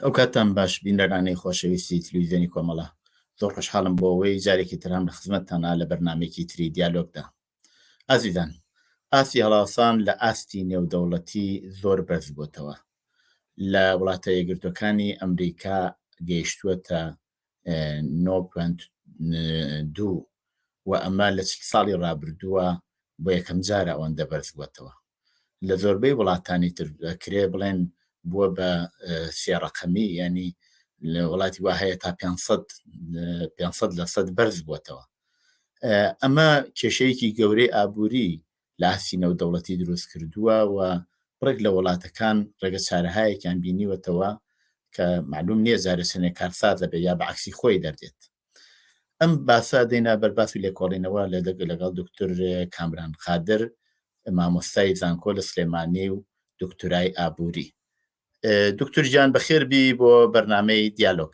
ئەو کاتان باش بینەرانەی خۆشەویستی تلویزیۆنی کۆمەڵە زۆر خۆشحاڵم بۆ ئەوەی جارێکی ترام لە خزمەتتانە لە بەرنمێکی تری دیالۆگدا. ئازیزان، ئاسی هەڵاسان لە ئاستی نێودەوڵەتی زۆر بەرز بووتەوە. لە وڵاتە یەکگرتوەکانی ئەمریکا گەیشتووەتە 9.2 و ئەمە لە ساڵی ڕابردووە بۆ یەکەم جارە ئەوەندە بەرز بووتەوە. لە زۆربەی وڵاتانی تر کرێ بڵێن بووە بە سێڕەقەمی، ینی لە وڵاتی وا هەیە تا 500% بەرز بووتەوە. ئەمە کێشەیەکی گەورەی ئابووری لە ئاسی نێودەوڵەتی دروست کردووە و بڕێک لە وڵاتەکان ڕێگە چارەهایەکیان بینیوەتەوە کە معلوم نییە جارەسەنێ کارسات دەبێت یا بەعکسی خۆی دەردێت. ئەم باسا دێنا بەرباس و لێکۆڵینەوە لەگەڵ دکتۆر کامران قادر، مامۆستای زانکۆ لە سلێمانی و دکتورای ئابووری. دکتور گیان بەخێربی بۆ بەرنامەی دیالۆگ.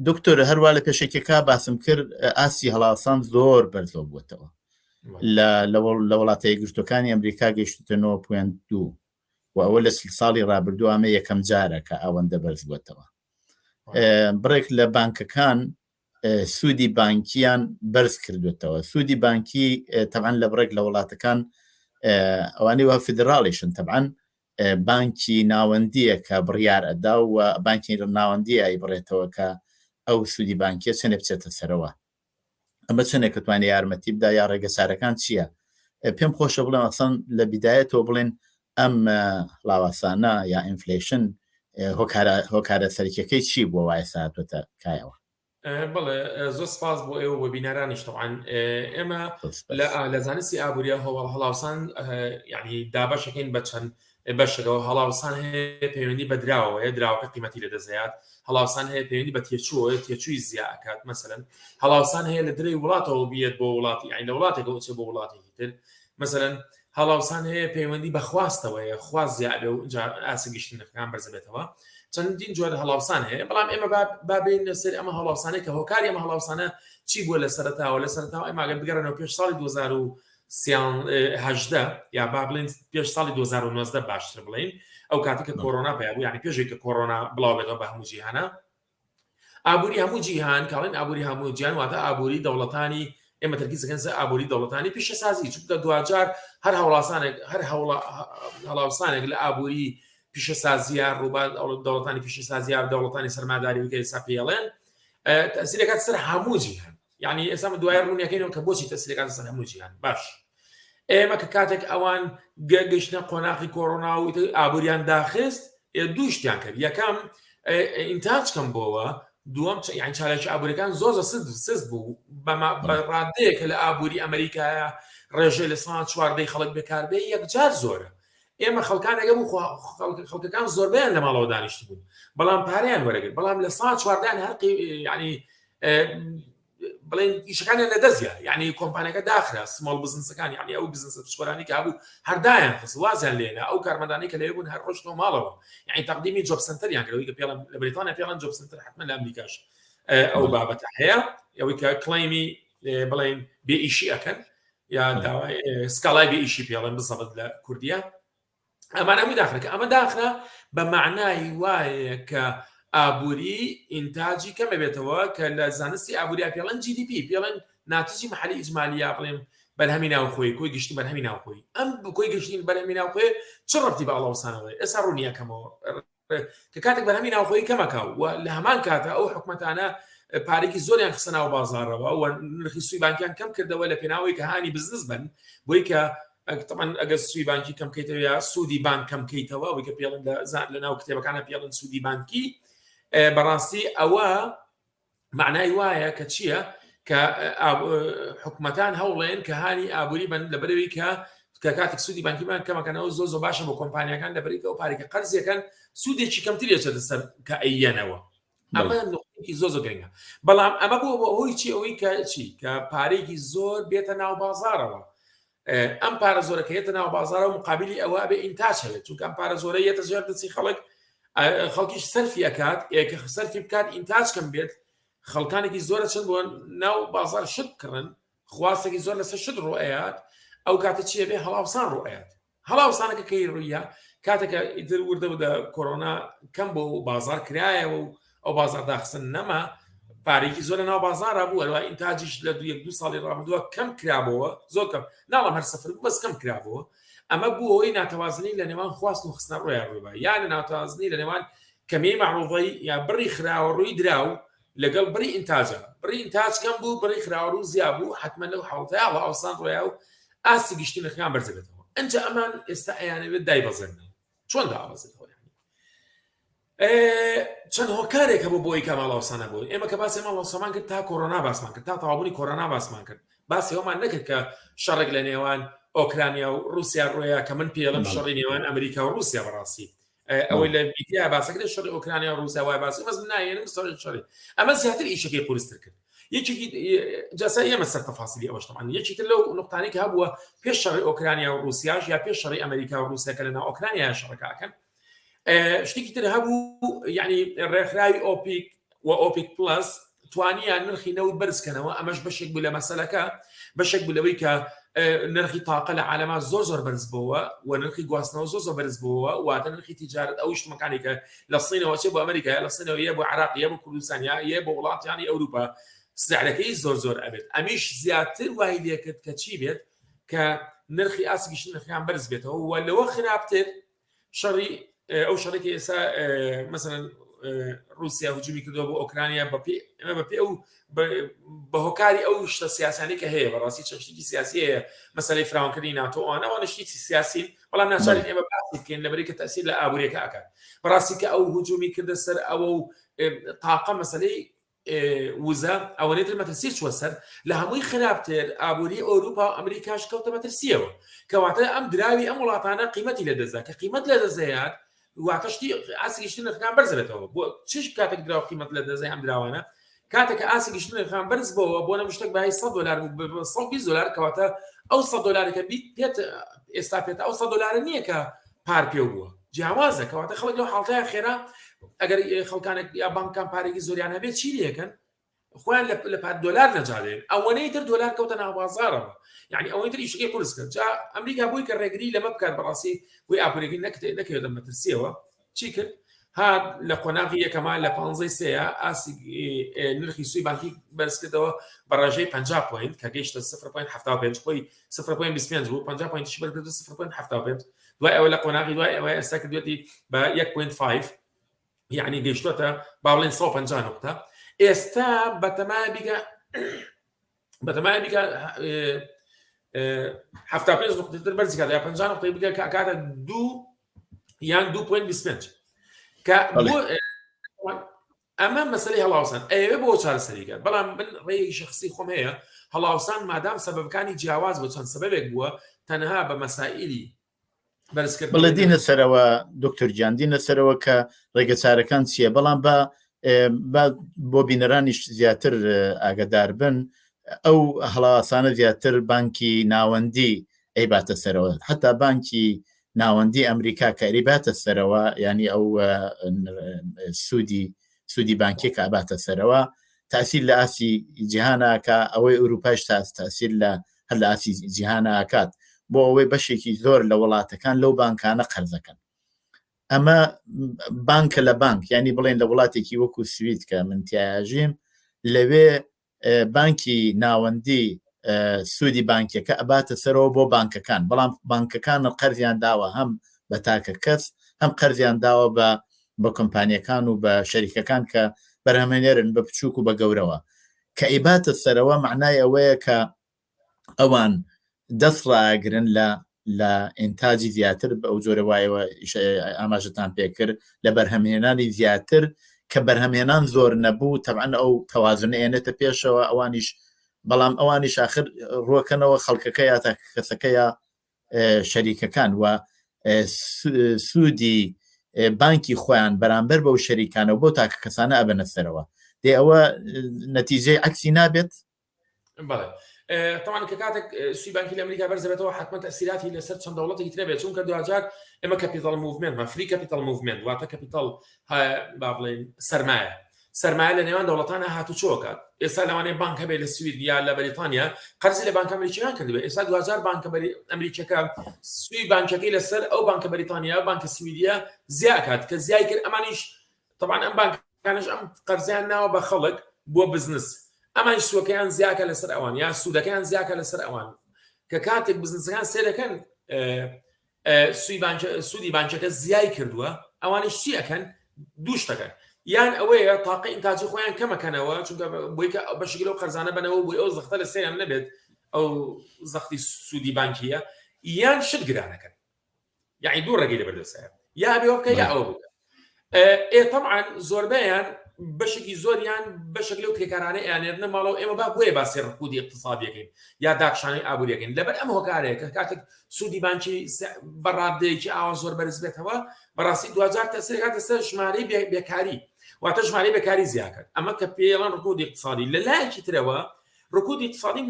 دکتۆر، هەروە لە پێشێکەکە باسم کرد ئاسی هەڵاسان زۆر بەرزۆ بووتەوە لە وڵاتە یەکگرتوەکانی ئەمریکا گەیشتە 9.2 و ئەوە لە ساڵی ڕابردوو ئەمە یەکەم جارە کە ئەوەندە بەرز بووتەوە. بڕێک لە بانکەکان سوودی بانکیان بەرز کردوێتەوە. سوودی بانکی تەبعاً لە بڕێک لە وڵاتەکان ئەوانەی وا فیدراڵیشن، تەبعاً بانکی ناوەندیە کە بڕیار ئەدا و بانکی ناوەندی ئای بڕێتەوە کە ئەو سوودی بانکیە چەنێ بچێتە سەرەوە. ئەمە چەنێک کە توانێت یارمەتی بدا یا ڕێگە چارەکان چییە؟ پێم خۆشە بڵێم ئەسەن لە بیدایەتەوە بڵێن ئەم لاواسانە یا ئینفلیشن هۆکارە سەرکیەکەی چی بۆ وایە ساتوێتە کایەوە؟ بەڵێ زۆر سپاس بۆ ئێوە بۆ بینەرانیش. تەوان ئێمە لە زانستی ئابووریە هەڵاوسان یعنی دابەشەکەین بە چەند بەشەکەەوە. هەڵاوسان هەیە پەیوەندی بە دراوەیە، دراوەکە قیمەتی لە دەزیات. هەڵاوسان هەیە پەیوەندی بە تێچووە، تێچووی زیاکات. مەسەلەن هەڵاوسان هەیە لە درەی وڵاتەوە بێت بۆ وڵاتی، یعنی لە وڵاتێکەوە بچێت بۆ وڵاتێکی تر. مەسەلەن هەڵاوسان هەیە پەیوەندی بە خواستەوەیە، خواست زیاد و ئاسە گەشتنەکان بەرزەبێتەوە. چەندین جۆرە هەڵاوسان هەیە، بەڵام ئێمە بابین لەسەر ئەمە هەڵاوسانەی کە هۆکاری ئەمە هەڵاوسانە چی بووە لە سەرەتاوە. لە سەرەتاوە ئێماگەر بگەڕێنەوە پێش ساڵی 2018 یا با بڵێن پێش ساڵی 2019 باشتر بڵین، ئەو کاتی کە کۆرۆنا پیا بوو، یعنی پێشێک کە کۆرۆنا بڵاو بێتەوە بە هەموو جیهانە. ئابووری هەموو جیهان کاڵێن ئابووری هەموو جیهان واتە ئابووری دەوڵەتانی، ئێمە تەرکیزەکەن سەر ئابووری دەوڵەتانی پیشەسازی، چونکە دوجار هەر هەڵاوسانێک لە ئابووری پیشەسازیە ڕووبا دەوڵەتانی پیشەسازیە دەوڵەتانی سەرماداری وکە ئێستا پێڵێن تەسیرەکات سەر هەموو جیهان. یعنی ئێستا دوای ڕوونیەکەینەوە کە بۆچی تەسیرەکات سەر هەموو جیهان. باش ئێمە کە کاتێک ئەوان گەشتە قۆناغی کۆڕۆنا و ئابووریان داخست، دوو شتیان کرد. یەکەم ئینتاج کەم بۆەوە، دووەم یعنی چالێکی ئابووریەکان زۆر سست بوو بە ڕادەیە کە لە ئابووری ئەمریکایە ڕێژەی لە سان 14 خەڵک بێکاربێ یەکجار زۆرە. ئێمە خەڵکان ئەگە بوو خەڵکەکان زۆربیان لە ماڵەوە دانیشت بوون، بەڵام پارەیان وەرەگرت، بەڵام لە سان 14 هەرقی ینی بڵێن ئیشەکانیان لەدەستە، یعنی کۆمپانیەکە داخرا سمۆڵ بزنسەکان، یعنی ئەو بزنسە پشتوەرانی کە هەبوو هەردایان خست وازیان لێنا، ئەو کارمەندانەی کە لێ بوون هەر ڕۆژتەوە ماڵەوە، یعنی تەقدیمی جۆب سنتەریان کردەوەی کە پێڵم لە بریتانیا پێڵەن جۆب سنتەر حتمما لە ئەمریکاش ئەو بابەتە هەیە، ئەوەی کە کڵیمی بڵێن بێئیشی ئەکەن یا داوای سکاڵای بێئیشی پێڵێن بزەبت لە کوردیە. ئەمان هەمووی داخرەکە ئەمە داخرا بە معنای وایە کە ئابووری ئینتاجی کەمە بێتەوە، کە لە زانستی ئابووریا پێڵەن GDP پێڵێن ناتیجی محلی ئیجمالیە، بڵێن بەرهەمی ناوخۆی کۆی گشتی بەرهەمی ناوخۆی. ئەم کۆی گشتین بەرهەمی ناوخۆی چ ڕەبتی بە هەڵاوسانەوەی؟ ئێستا ڕوونیەکەمەوە کە کاتێک بەرهەمی ناوخۆی کەمەکە و لە هەمان کاتە ئەو حکومەتانە پارێکی زۆریان خستە ناو بازاڕەوە و نرخی سوی بانکیان کەم کردەوە لە پێناوەی کە هانی بزنس بن، بۆی کە طبعاً ئەگەر سوی بانکی کەم کەیتەوە یا سوودی بانک کەم کەیتەوە، ئەوەی کە پێڵن لە ناو کتێبەکانە پێڵن سوودی بانکی، بەڕاستی ئەوە معنای وایە کە چییە؟ کە حکومەتان هەوڵێن کە هانی ئابووری بن لەبەرەوەی کە کاتێک سوودی بانکیمان کەمەکەنەوە زۆر باشە بۆ کۆمپانیەکان لەبەرەوەی ئەو پارێکە قەرزیەکەن سوودێکی کەمتری ئەچێتە سەر کە ئەیەنەوە. ئەمە نقطەی زۆر گرنگە، بەڵام ئەمە بۆ ئەوەی چی؟ ئەوەی کە چی؟ کە پارێکی زۆر بێتە ناو بازاڕەوە. ئەم پارە زۆرە کە هێتە ناو بازاڕەوە مقابلی ئەوە بێ ئینتاج هەبێت، چونکە ئەم پارە زۆرە هێتە ژێر دەستی خەڵکیش سەرفی ئەکات، کە سەرفی بکات ئینتاج کەم بێت، خەڵکانێکی زۆرە چەند بۆ ناو بازار شت کردن، خواستێکی زۆر لەسەر شت ڕۆئەیات، ئەو کاتە چیە بێ هەڵاوسان ڕۆئەیات. هەڵاوسانەکە کەی ڕوویە کاتێکە ئیتر وردە بدە کۆرۆنا کەم بۆ بازار کرایەوە و ئەو بازار داخستن نەما پارێکی زۆر ناو بازارە بوو ئەوە ئینتاجیش لە 2 ساڵی ڕابردووە کەم کرابەوە زۆر کەم ناڵم هەر سەفر بەس کەم کرابەوە ئەمە بوو ئەوەی ناتەوازنی لە نێوان خواست و خستنە ڕۆیان ڕووبە یان ناتەوازنی لە نێوان کەمی معروضەی یا بڕی خراوە ڕووی دراو لەگەڵ بڕی ئینتاجە بڕی ئینتاج کەم بوو بڕی خراوە ڕوو زیاد بوو حتممە لەو حوتەیاڵە ئەوسان ڕۆیا و ئاسی گشتی نرخیان بەرزەبێتەوە ئەنجە ئەمان ئێستا ئەیانەوێت دایبەزێنەوە چۆن داوازێتەوە چەند هۆکارێکە بۆ بۆی کەماڵاوسانە بوو ئێمە کە باسی ماڵاوسەمان کرد تا کۆرۆنا باسمان کرد تا تەواوبوونی کۆرۆنا باسمان کرد باسی ئەومان نەکرد کە شەڕێک لە نێوان ئۆکرانیا و رووسیا ڕۆیە کە من پێڵم شەڕی نێوان ئەمریکا و رووسیا بەڕاستی ئەوەی لە بیتیا باسەکرێت شەڕی ئۆکرانیا و رووسیا وای باسی مەز نایێنم شەڕی ئەمە زیاتر ئیشەکەی قورستر کرد یەکێکی جاسا ئێمە سەر تەفاسیلی ئەوەش تەمان یەکێتر لەو نقطانەی کە هەبووە پێش شەڕی ئۆکرانیا و رووسیاش یا پێش شەڕی ئەمریکا و رووسیا کە لەناو ئۆکرانیا شەڕەکەکەن شتێکی تر هەبوو یعنی ڕێکخراوی ئۆپیک و ئۆپیک پلس توانیان نرخی نەوت بەرزکەنەوە ئەمەش بەشێک بوو لە مەسەلەکە بەشێک بوو لەوەی کە نرخی تاقە لە عالەما زۆر بەرز بووە و نرخی گواستنەوە زۆر بەرز بووە واتە نرخی تیجارەت ئەو شتمەکانی کە لە سینەوە چێ بۆ ئەمریکا لە سینەوە یە بۆ عراق یە بۆ کوردستان یە بۆ وڵاتیانی ئەوروپا سعرەکەی زۆر ئەبێت ئەمیش زیاتر وای لێکرد کە چی بێت کە نرخی ئاسی گشتن نرخیان بەرز بێتەوە و لەوە خراپتر شەڕی ئەو شەڕێکی ئێستا مثلا رووسیا هجومی کردەوە بۆ ئۆکرانیا بەپێ ئەو بە هۆکاری ئەو شتە سیاسانی کە هەیە بەڕاستی چەند شتێکی سیاسی هەیە مەسەلەی فراوانکردنی ناتۆ ئەوانە شتێکی سیاسین بەڵام ناچارین ئێمە باسی بکەین لەبەرەوەی کە تەسیر لە ئابوووریەکە ئەکات بەڕاستی کە ئەو هجومی کردە سەر ئەوە و تاقە مەسەلەی وزە ئەوەنێتر مەترسی چوە سەر لە هەمووی خراپتر ئابووری ئەوروپا و ئەمریکاش کەوتە مەترسیەوە کەواتە ئەم دراوی ئەم وڵاتانە قیمەتی لە دەزات کە قیمەت لە دەزەیات واتەشتی ئاسی گشتن نرخەکان بەرز بێتەوە بۆ چش کاتێک دراوە قیمەت لە دەزای ئەم دراوانە کاتێک ئاسی گشتن نرخەکان بەرز بووە بۆ نەم شتێک بەهای $100 $120 کەواتە ئەو $100 بیت پێت ئێستا پێێت ئەو $100 نییە کە پار پێ بووە جیاوازە کەواتە خەڵک لەو حاڵتەیە خێرا ئەگەر خەڵکانێک یا بانکان پارێکی زۆریان هەبێت چی لێکەن خۆیان لە پار دۆلار نەجارێن ئەوەنەی تر دۆلار کەوتە ناو بازارەوە یعنی ئەوەی تر ئیشەکەی قورس کرد جا ئەمریکا بووی کە ڕێگری لەمە بکات بەڕاستی بۆی ئاپۆرێکی نەکەوێت مەترسیەوە چی کرد هات لە قۆناغی یەکەمان لە 15 ئاسی نرخی سوی بانکی بەرز کردەوە بە ڕێژەی 50 پوینت کە گەیشتە 0.75 خۆی 0.25 بوو 50 پوینتیش بەرکردو 0.75 دوای ئەوە لە قۆناغی دوای ئەوە ئێستا کردوێتی بە 1.5 یعنی گەیشتوتە با بڵێن 150 نقطە ئێستا بەتەمای بیکە 75 نقطەتر بەرزی کات یا 50 نقطەی بگە کە کاتە 2 یان 2.25 کە ئەمە مەسەلەی هەڵاوسان ئەوێ بۆ چارەسەریکە بەڵام من ڕێی شخصی خۆم هەیە هەڵاوسان مادام سەبەبەکانی جیاواز بۆ چەند سەبەبێک بووە تەنها بە مەسائلی بەرزکرد بڵێ دینە سەرەوە دکتۆر گیان دینە سەرەوە کە ڕێگە چارەکان چییە بەڵام بۆ بینەرانیش زیاتر ئاگدار بن ئەو هەڵاسانە زیاتر بانکی ناوەندی ئەیباتە سەرەوە حتا بانکی ناوەندی ئەمریکا کەریباتە سەرەوە ینی ئەو سوودی بانکی کە ئاباتە سەرەوە تاسییر لە ئاسی جیهاناکە ئەوەی ئەوروپاش تاسییر هەر لە ئاسی جیهاناکات بۆ ئەوەی بەشێکی زۆر لە وڵاتەکان لەو بانکانە قەرزەکەن ئەمە بانکە لە بانک ینی بڵێن لە وڵاتێکی وەکو سوید کە من تیاژیم لەوێ بانکی ناوەندی سوودی بانکەکە ئەباتە سەرەوە بۆ بانکەکان بەڵام بانکەکان قەرزیان داوە هەم بە تاکە کەس هەم قەرزیان داوە بە کۆمپانیەکان و بە شەریکەکان کە بەرهەمێنێرن بە بچووک و بە گەورەوە کە ئیباتە سەرەوە معنای ئەوەیە کە ئەوان دەست ڕاگرن لە ئینتاجی زیاتر بە ئەو جۆرە وایەوە ئاماژتان پێکرد لە بەرهەمهێنانی زیاتر کە بەرهەمهێنان زۆر نەبوو تەبعەن ئەو تەوازن ئێنێتە پێشەوە ئەوانیش بەڵام ئەوانیش آخر ڕۆکەنەوە خەڵکەکە یا تا کەسەکە یا شەریکەکان و سوودی بانکی خۆیان بەرامبەر بەو شەریکانەوە بۆ تاکە کەسانە ئەبەنە سەرەوە دێ ئەوە نەتیجەی عەکسی نابێت طبعا کە کاتێک سوی بانکی لە ئەمریکا بەرزەبێتەوە حتمما تەسیراتی لەسەر چەند دەوڵەتێکی ترە بێت چونکە دوجار ئێمە کەپیتال موڤمنت فری کەپیتال موڤمنت واتە کەپیتال با بڵێن سەرمایە سەرمایە لە نێوان دەوڵەتانە هاتوچۆکات. ئێستا لەوانەیە بانکە بێت لە سوید یا لە بەریتانیا قەرزی لە بانکە ئەمریکیان کردبێت. ئێستا 2000 بانکە ئەمریکیەکە سوی بانکەکەی لەسەر ئەو بانکە بەریتانیا بانکە سویدیا زیاکات کە زیای کرد. ئەمانیش طبعا ئەم بانکانش ئەم قەرزیان ناوە بە خەڵک بۆ بزنس، ئەمانش سوەکەیان زیاکە لەسەر ئەوان یا سوودەکەیان زیاکە لەسەر ئەوان کە کاتێک بزنسەکان سێ دەکەن سوودی بانکەکە زیای کردووە، ئەوانش چی ئەکەن؟ دووش دەکەن، یان ئەوەیە تاقی ئینتاجی خۆیان کەمەکەنەوە چونکە بۆی کە بەشێکی لەو قەرزانە بنەوە بۆی ئەو زەختە لە سێیان نەبێت ئەو زەختی سوودی بانکیە، یان شت گرانەکەن، یعنی دوو ڕێگەی لەبەردەستە یا ئەبێ وەکە یا ئەوە بکە. طبعا زۆربەیان بەشێکی زۆریان بەشێک لەو کرێکارانە ئەیانێنە ماڵەوە ئێمە بۆیە باسی ڕکودی اقتصادیەکەین یا داکشانەی ئابوووریەکەین لەبەر ئەم هۆکارەیە کە کاتێک سوودی بانکی بەڕادەیەکی ئاوا زۆر بەرز بێتەوە بەڕاستی 2000 تەسەرێکاتە سەر ژمارەی بێکاری، واتە ژمارەی بێکاری زیاکرد. ئەمە کە پێڵەن ڕکودی اقتصادی. لە لایەکی ترەوە ڕکودی اقتصادی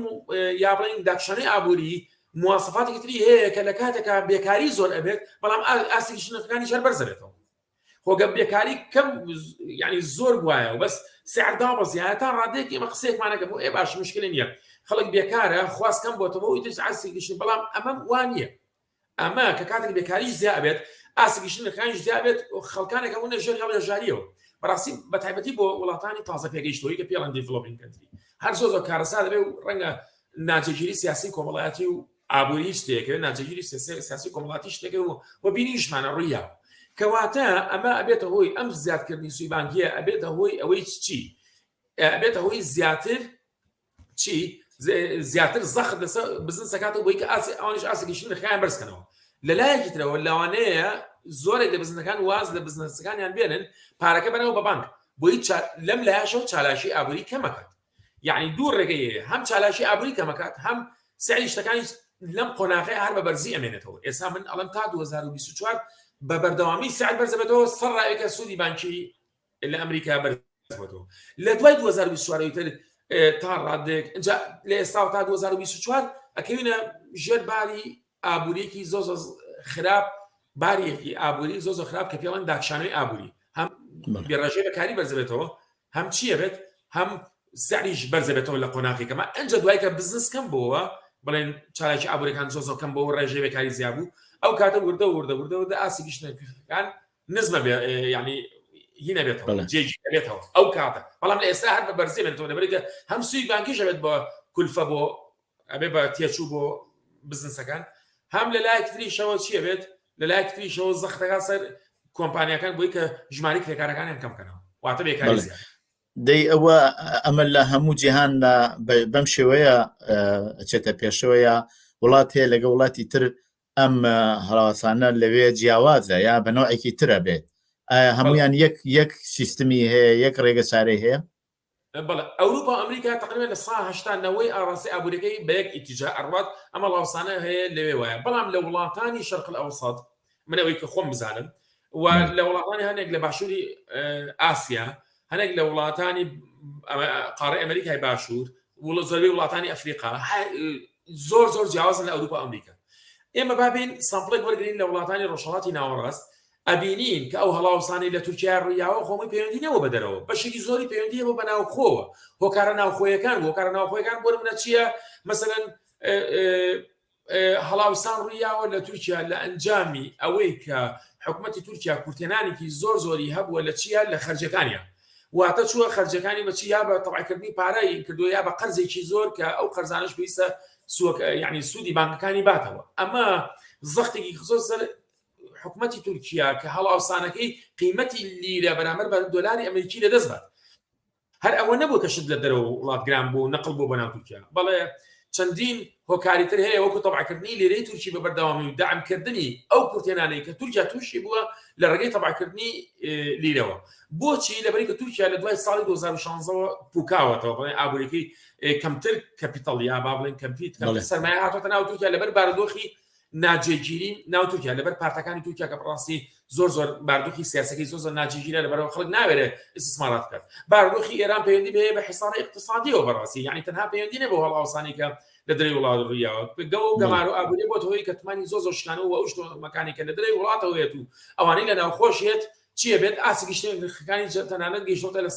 یا بڵین داکشانەی ئابووری مواسفاتێکی تری هەیە کە لە کاتێکە بێکاری زۆر ئەبێت بەڵام ئاسێکی نرخەکانی ژەر بەرزەبێتەوە. خۆگە بێکاری کەم یعنی زۆر وایە و بەس سعردا بەزیایە تا ڕادەیەکی ئێمە قسەیەکمانەکە بۆ ئێ باش مشکلی نییە، خەڵک بێکارە خواست کەم بۆتەوە و ئیتر ئاسێکیشن، بەڵام ئەمە وانە. ئەمە کە کاتێک بێکاری زیاد بێت ئاسێکیشن نرخەکانی زیاد بێت خەڵکانێکە بوونە ژێر هەڵە ژاریەوە. بەڕاستی بەتایبەتی بۆ وڵاتانی تازە پێگەیشتەوەی کە پێڵەن دیڤلۆپینگ کەنتری هەر زۆر کارەسا دەبێت و ڕەنگە ناجێگیری سیاسی کۆمەڵایەتی و ئابووری شتێکە، ناجێگیری سیاسی کۆمەڵاتی شتێکە و بینیشمانە ڕوویاوە کەواتە ئەمە ئەبێتە هۆی ئەم زیادکردنی سوی بانکیە، ئەبێتە هۆی ئەوەی چی؟ ئەبێتە هۆی زیاتر چی؟ زیاتر زەخت لەسەر بزنسەکاتەوە بۆی کە ئەوانیش ئاسێکیشن نرخەکان بەرزکەنەوە. لە لایەکی ترەوە لەوانەیە زۆرێک لە بزنسەکان واز لە بزنسەکانیان بێنن پارەکە بەنەوە بە بانک بۆی لەم لایەشەوە چالاشی ئابووری کەمەکات. یعنی دوو ڕێگەیە، هەم چالاشی ئابووری کەمەکات، هەم سعری شتەکانی لەم قۆناغی هەر بە بەرزی ئەمێنێتەوە. ئێستا من ئەڵم تا 2024 بە بەردەوامی سعر بەرزەبێتەوە سەر ڕایەکە سوودی بانکی لە ئەمریکا بەرزبێتەوە. لە دوای 2024 تا ڕادێک اینجا لە ئێستا تا 2024 ئەکەوینە ژێر باری ئابووریەکی زۆ خراپ، باریەکی ئابووری زۆ خراپ کە پێڵەن داکشانەی ئابووری، هەم بێڕێژەی بەکاری بەرزەبێتەوە، هەم چیە بێت، هەم سعریش بەرزەبێتەوە لە قۆناغیکەمە. ئەنجە دوای کە بزنس کەم بووە بڵێن چالاکی ئابووریەکان زۆ کەم بۆ ڕێژەی بەکاری زیاد بوو، ئەو کاتە وردە ئاسێکیشتەکان نزمە ینی هینە بێتەوە جێگی بێتەوە ئەو کاتە، بەڵام لە ئێستا هەر بە بەرزی بێتەوە لەبەرێکە هەم سوی بانکیش ئەبێت بە کولفە بۆ ئەبێ بە تێچوو بۆ بزنسەکان، هەم لە لایەک تریشەوە چیە بێت، لە لایەک تریشەوە زەختەکان سەر کۆمپانیەکان بۆی کە ژماری کرێکارەکانیان کەمکەنەوە، واتە بێکاری زیاد. دەی ئەوە ئەمە لە هەموو جیهاندا بەم شێوەیە ئەچێتە پێشەوەیە وڵات هەیە لەگە وڵاتی تر ئەم هەڵاسانە لەوێ جیاوازە یا بەنەوەیەکی ترە بێت، هەمویان یەک سیستمی هەیە، یەک ڕێگە چارەی هەیە؟ بەڵێ ئەوروپا ئەمریکا تقریبا لە 1970 ئاڕاستی ئابوووریەکەی بە یەک ئیتیجا ئەڕوات، ئەمە ڵاوسانە هەیە لەوێ وایە. بەڵام لە وڵاتانی شەرق الئەوسەط من ئەوەی کە خۆم بزانم و لە وڵاتانی هەنێک لە باشووری ئاسیا، هەنێک لە وڵاتانی قارەی ئەمریکای باشوور و زۆربەی وڵاتانی ئەفریقا زۆر جیاوازن لە ئەوروپا ئەمریکا. ئێمە بابین سامپڵێک وەرگرین لە وڵاتانی ڕۆژهەڵاتی ناوەڕاست، ئەبینین کە ئەو هەڵاوسانی لە تورکیا ڕوویاوە خۆمەی پەیوەندینەوە بەدەرەوە بەشێکی زۆری پەیوەندیە بۆ بەناوخۆوە، هۆکارە ناوخۆیەکان بۆ منە چییە؟ مەسەلەن هەڵاوسان ڕوویاوە لە تورکیا لە ئەنجامی ئەوەی کە حکوومەتی تورکیا کورتێنانێکی زۆری هەبووە لە چیە؟ لە خەرجەکانیان، واتە چووە خەرجەکانی بەچی یا بە تەبعکردنی پارەی کردووە یا بە قەرزێکی زۆر کە ئەو قەرزانش پێویستە یعنی سوودی بانکەکانی باتەوە. ئەمە زەختێکی خزۆر سەر حکوومەتی تورکیا کە هەڵاوسانەکەی قیمەتی لیرە بەرامبەر بە دۆلاری ئەمریکی لەدەست بات. هەر ئەوە نەبوو کە شت لە دەرەوە وڵاتگران بوو نەقل بۆ بەناو تورکیا، بەڵێ چەندین هۆکاریتر هەیە وەکو تەبعکردنی لیرەی تورکی بە بەردەوامی و دەعمکردنی ئەو کورتێنانەی کە تورکیا تووشی بووە لە ڕێگەی تەبعکردنی لیرەوە. بۆچی؟ لەبەری کە تورکیا لە دوای ساڵی 2016 پوکاوەتەوە، بڵێن ئابوووریەکەی کەمتر کەپیتەڵ یا با بڵێن کەمپیت سەرمایە هاتوۆتە ناو تورکیا لەبەر بارودۆخی ناجێگیری ناو تورکیا، لەبەر پارتەکانی تورکیا کە بەڕاستی زۆر بارودۆخی سیاسەکەی زۆر ناجێگیرە لەبەرەوە خەڵک ناوێرێ ئیستثمارات بکات. بارودۆخی ئێران پەیوەندی بێ بە حیساری اقتصادیەوە بەڕاستی، یعنی تەنها پەیوەندی نەبوو هەڵاوسانی کە لە دەرەوەی وڵات ڕوویاوە گەمار و ئابووری بۆ تۆی کە تمانی زۆر شکانەوە و ئەو شتۆ مەکانێکە لە دەرەوەی وڵاتەوە هێت و ئەوانەی لە ناوخۆش هێت چیە بێت ئاسی گەشتەکانی تەنانەت گەیشتۆتە لە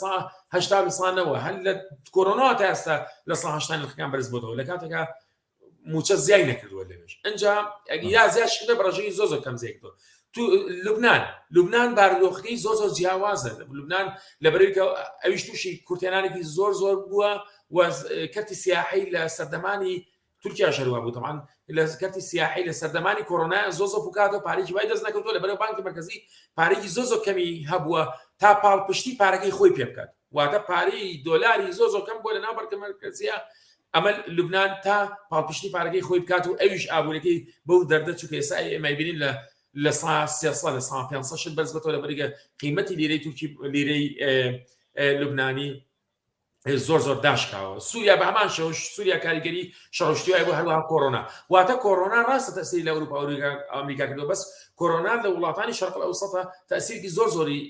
80 سانەوە هەر لە کۆرۆنا تا ئێستا لە 80 نرخەکان بەرز بۆتەوە لە کاتێکا موچە زیای نەکردووە لەوێش ئەنجا یا زیاشکردە بەڕژەی زۆر کەم زیکتۆ تو لوبنان بارودۆخەکەی زۆر جیاوازە لوبنان لەبەرەوەی ئەویش تووشی کورتێنانێکی زۆر بووە و کەرتی سیاحی لە سەردەمانی تورکیا شەروە بوو تەمان لە کەرتی سیاحی لە سەردەمانی کۆرۆنا زۆر بکاتەوە پارێکی وای دەست نەکەوتووە لەبەرەوەی بانکی مرکزی پارێکی زۆر کەمی هەبووە تا پاڵپشتی پارەکەی خۆی پێ بکات واتە پارەی دۆلاری زۆر کەم بۆ لە ناو بانکە مرکزیە ئەمە لوبنان تا پاڵپشتی پارەکەی خۆی بکات و ئەویش ئابوورەکەی بەو دەردە چووکە ئێستا ئێمە بینین لە 300 لە 500 بەرز بەتەوە لەبەرگە قیمەتی لیرەی تورکی لیرەی لوبنانی زۆر داشکاوە سووریا بە هەمان شەوش سووریا کاریگەری شەڕشتیوای بۆ هەروەها کۆرۆنا واتە کۆرۆنا ڕاستە تەسیری لە ئەوروپا و ئەمریکا کردووە بەس کۆرۆنا لە وڵاتانی شەرق ئەوسەطە تەسیرێکی زۆری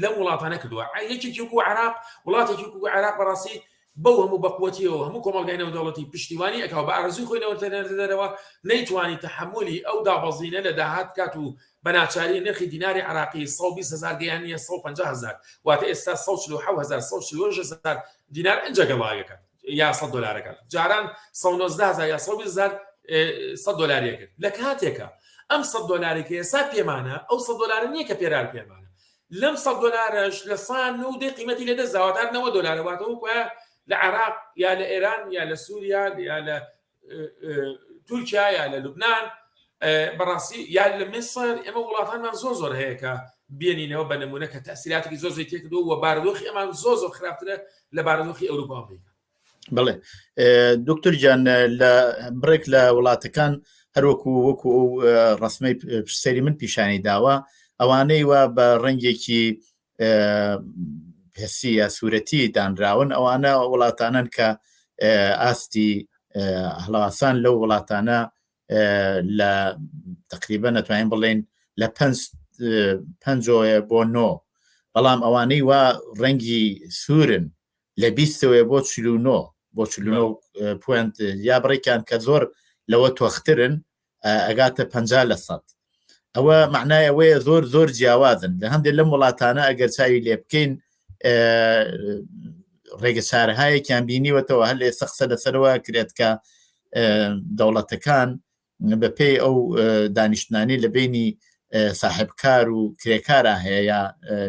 لەم وڵاتانە کردووە یەکێکی وەکو عێراق وڵاتێکی وەکو عێراق بەڕاستی بەو هەموو بەقوەتیەوە هەموو کۆمەڵگای نێودەوڵەتی پشتیوانی ئەکاو بە ئارەزوی خۆی نەوەرتەدەرەوە نەیتوانی تەحملی ئەو دابەزینە لە داهات کات و بەناچاری نرخی دیناری عراقی 120,000 گەیانیە 150,000 واتە ئێستا 147,000 دینار ئەنجە گەڵایەکە یا $100 جاران 119,000 یا 120,000 $100 کرد لە کاتێکە ئەم $100 ئێستا پێمانە ئەو $100 نییە کە پێرار پێمانە لەم $100 لە سان و دێ قیمەتی لە دەستداواتار $90 واتەوە کوە لە عێراق یا لە ئێران یا لە سووریا یا لە تورکیا یا لە لوبنان بەڕاستی یا لە مصر ئێمە وڵاتانمان زۆر هەیە کە بێنینەوە بە نمونە کە تەسیراتێکی زۆر تێکردووە و بارودۆخی ئەمان زۆر خراپترە لە بارودۆخی ئەوروپا ئەمریکا. بڵێ دکتۆر جان لە بڕێک لە وڵاتەکان هەروەکو ڕسمەی سەری من پیشانی داوە ئەوانەی وە بە ڕەنگێکی پێسی یا سوورەتی دانراون ئەوانە وڵاتانن کە ئاستی هەڵاسان لەو وڵاتانە لە تقریبا نەتوانین بڵێن لە 5 بۆ 9 بەڵام ئەوانەی وا ڕەنگی سوورن لە 20 بۆ 49 بۆ 49 پوینت یا بڕێکیان کە زۆر لەوە تۆخترن ئەگاتە 50%. ئەوە معنای ئەوەیە زۆر جیاوازن لە هەندێک لەم وڵاتانە ئەگەر چاوی لێ بکەین ڕێگە چارەهایەکیان بینیوەتەوە هەر لە ئێستا قسە لەسەرەوە کرێت کە دەوڵەتەکان بەپێی ئەو دانیشتنانی لە بینی ساحبکار و کرێکارە هەیە یا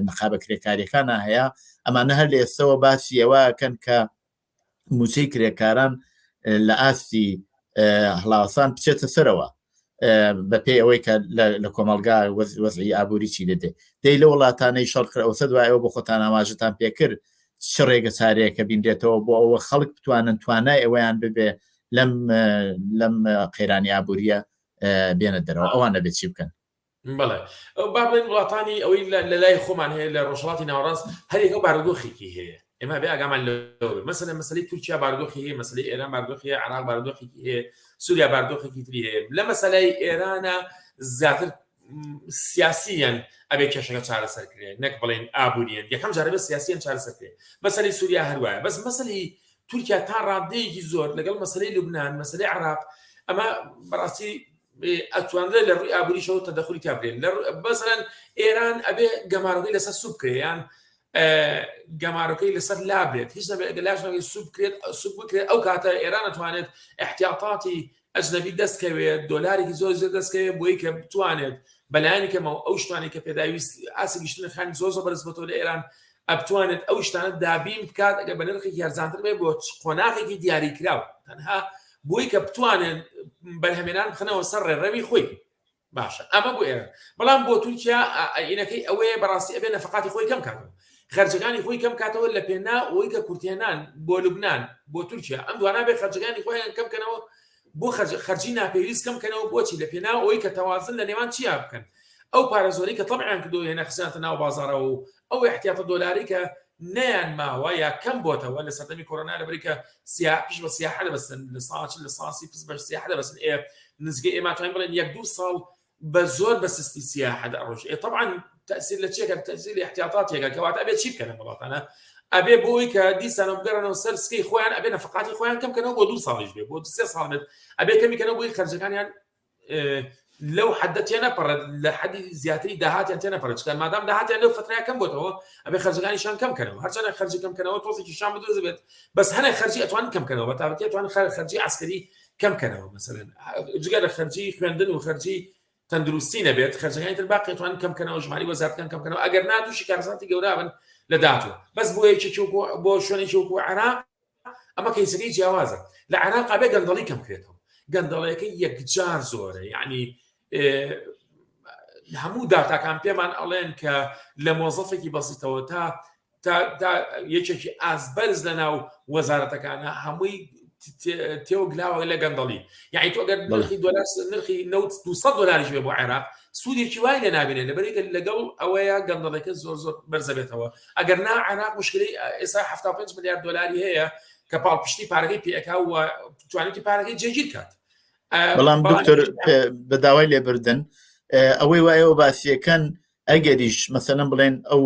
نەخابە کرێکاریەکانە هەیە ئەمانە هەر لە ئێستەوە باسی ئەوەکەن کە موچەی کرێکاران لە ئاستی هەڵاوسان بچێتە سەرەوە بەپێی ئەوەی کە لە کۆمەلگا وەزعی ئابووری چی دەدێ دەی لە وڵاتانەی شەڕ ئەوسە دوایەوە بۆ خۆتان ئاماژەتان پێکرد چ ڕێگە چارەیەکە بینرێتەوە بۆ ئەوە خەڵک بتوانن توانای ئەوەیان ببێ لەم قەیرانی ئابووریە بێنە دەرەوە ئەوانە بێت چی بکەن. بەڵێ با بڵێن وڵاتانی ئەوەی لە لای خۆمان هەیە لە ڕۆژهەڵاتی ناوەڕاست هەرێک ئەو بارودۆخێکی هەیە ئێمە بێ ئاگامان لەوە مەسەلەن مەسەلەی تورکیا بارودۆخی هەیە مەسەلەی ئێران بارودۆخی هەیە عێراق بارودۆخێکی هەیە سووریا بارودۆخێکی تری هەیە لە مەسەلەی ئێرانە زیاتر سیاسیان ئەبێ کێشەکە چارەسەرکرێت نەک بڵێن ئابووریان یەکەم جارە بە سیاسیان چارەسەرکرێت مەسەلەی سووریا هەروایە بەس مەسەلەی تورکیا تا ڕادەیەکی زۆر لەگەڵ مەسەلەی لوبنان مەسەلەی عێراق ئەمە بەڕاستی ئەتوانرێت لە ڕووی ئابووریشەوە تەدەخولی تا بێن بەسەرەن ئێران ئەبێ گەمارەکەی لەسەر سوب بکرێت یان گەمارەکەی لەسەر لابێت هیچ نەبێت سوب بکرێت ئەو کاتە ئێران ئەتوانێت احتیاطاتی ئەجنەبی دەستکەوێت دۆلارێکی زۆر دەستکەوێت بۆی کە بتوانێت بەلایەنی کەمەوە ئەو شتوانێک کە پێداویست ئاسی گشتنەکانی زۆر بەرز بەتەوە لە ئێران ئەبتوانێت ئەو شتانە دابین بکات ئەگە بە نرخێکی هەرزانتر بێت بۆ قۆناغێکی دیاریکراوە تەنها بۆی کە بتوانێت بەرهەمێنان بخنەوە سەر ڕێڕەوی خۆی باشە ئەمە بۆ ئێران بەڵام بۆ تورکیا ئینەکەی ئەوەیە بەڕاستی ئەبێ نەفقاتی خۆی کەم کاتەوە خەرجەکانی خۆی کەم کاتەوە لە پێنا ئەوەی کە کورتێنان بۆ لوبنان بۆ تورکیا ئەم دوانە بێ خەرجەکانی خۆیان کەم بکەنەوە بۆ خەرجی ناپێویست کەم بکەنەوە بۆچی لە پێنا ئەوەی کە تەوازن لە نێوان چیا بکەن ئەو پارە زۆری کە طبعاً کردو هێنە خزانەتە ناو بازاڕەوە و ئەو احتیاطە دۆلاری کە نیان ماوە یا کەم بۆتەوە لە سەردەمی کۆرۆنا لەبەری کە پیش بە سیاحە دەبەستن لە ساڵی پس بە سیاحە دەبەستن نزگەی ئێمە توانین بڵێن 1-2 ساڵ بە زۆر بە سستی سیاحە دەڕۆژ طبعاً تأثیر لە چێکە تأثیر احتیاطاتێکە کەواتە ئەبێ چی بکەن وڵاتانە ئەبێ بۆی کە دیسانە بگەڕنەوە سەر سکەی خۆیان ئەبێ نەفقاتی خۆیان کەم بکەنەوە بۆ 2 ساڵیش بێ بۆ 3 ساڵ بێت ئەبێ کەمی بکەنەوە بۆی خەرجەکانیان لەو حدەتیانە پەڕێت لە حدی زیاتری داهاتیان تێنەپەڕێت کە مادام داهاتیان لەو فترەیە کەم بۆتەوە ئەبێ خەرجەکانیشان کەم کەنەوە هەرچەندە خەرجی کەمکەنەوە تۆزێکی شان بدۆزە بێت بەس هەنێک خەرجی ئەتوان کەمکەنەوە بە تابەتی ئەتوان خەرجی عسکەری کەمکەنەوە مەسەلەن جگە لە خەرجی خوێندن و خەرجی تەندروستی نەبێت خەرجەکانی تر باقی ئەتوان کەمکەنەوە ژماری وەزارەتەکان کەمکەنەوە ئەگەر نا تووشی کارەساتی گەورابن لە داهاتوە بەس بۆ یەکێکی بۆ شوێنێکی وەکو عێراق ئەمە کەیسەکەی جیاوازە لە عێراق بێ گەندەڵی کەم کرێتەوە گەندەڵەکەی یەکجار زۆرە یعنی هەموو داتاکان پێمان ئەڵێن کە لە مۆزەفێکی بەسیتەوە تا یەکێکی ئازبەرز لە ناو وەزارەتەکانە هەمووی تێوەگلاوە لە گەندەڵی یعنی تۆ ئەگەر نرخی $200 بێ بۆ عێراق سوودێکی وای لە نابێنێت لەبەرێکە لەگەڵ ئەوەیە گەندەڵەکە زۆر بەرزە بێتەوە ئەگەر نا عێراق مشکلەی ئێستا $75 ملیار هەیە کە پاڵپشتی پارەکەی پێەکا و توانێتی پارەکەی جێگیر کات بەڵام دکتۆر بە داوای لێبردن ئەوەی وایەوە باسیەکەن ئەگەریش مەسەلەن بڵێن ئەو